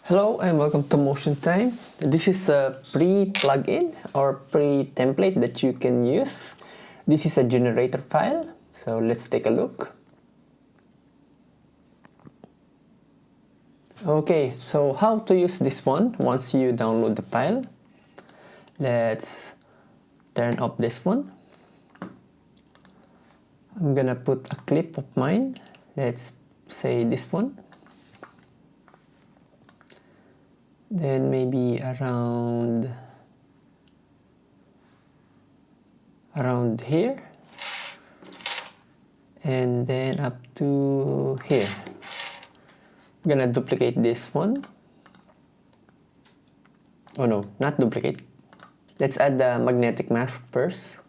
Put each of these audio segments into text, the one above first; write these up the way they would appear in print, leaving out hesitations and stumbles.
Hello and welcome to Motion Time. This is a pre-plugin or pre-template that you can use. This is a generator file, so let's take a look. Okay, so how to use this one once you download the file. Let's turn off this one. I'm gonna put a clip of mine. Let's say this one. Then maybe around here, and then up to here. I'm gonna duplicate this one. Oh no, not duplicate. Let's add the magnetic mask first.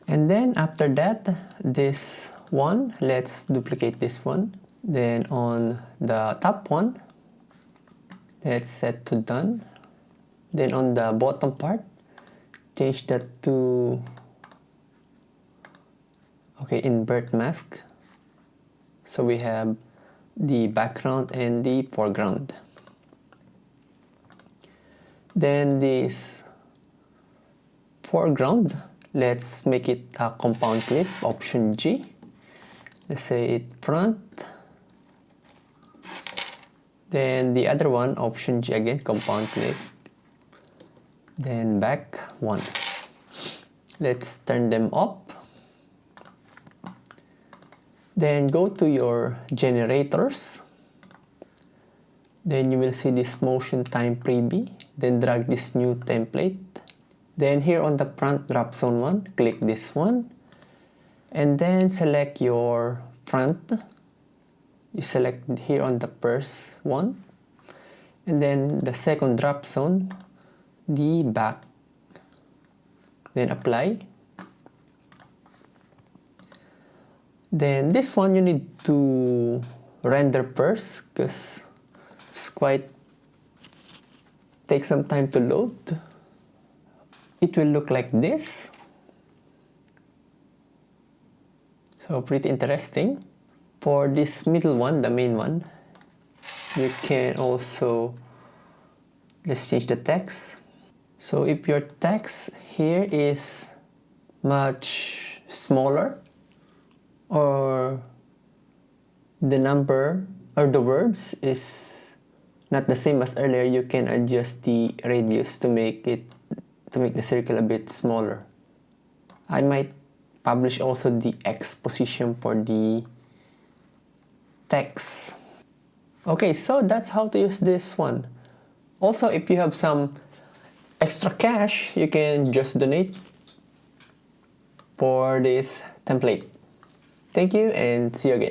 And then after that, this one, let's duplicate this one. Then on the top one, let's set to done. Then on the bottom part, change that to invert mask. So we have the background and the foreground. Then this foreground, let's make it a compound clip, option G. Let's say it front. Then the other one, option G again, compound clip. Then back one. Let's turn them up. Then go to your generators. Then you will see this motion time freebie. Then drag this new template. Then here on the front drop zone one, click this one. And then select your front. You select here on the first one, and then the second drop zone, the back, then apply. Then this one you need to render first because it's quite take some time to load. It will look like this, so pretty interesting. For this middle one, the main one, you can also, let's change the text. So if your text here is much smaller, or the number or the words is not the same as earlier, you can adjust the radius to make the circle a bit smaller. I might publish also the X position for the text. Okay, so that's how to use this one. Also, if you have some extra cash, you can just donate for this template. Thank you and see you again.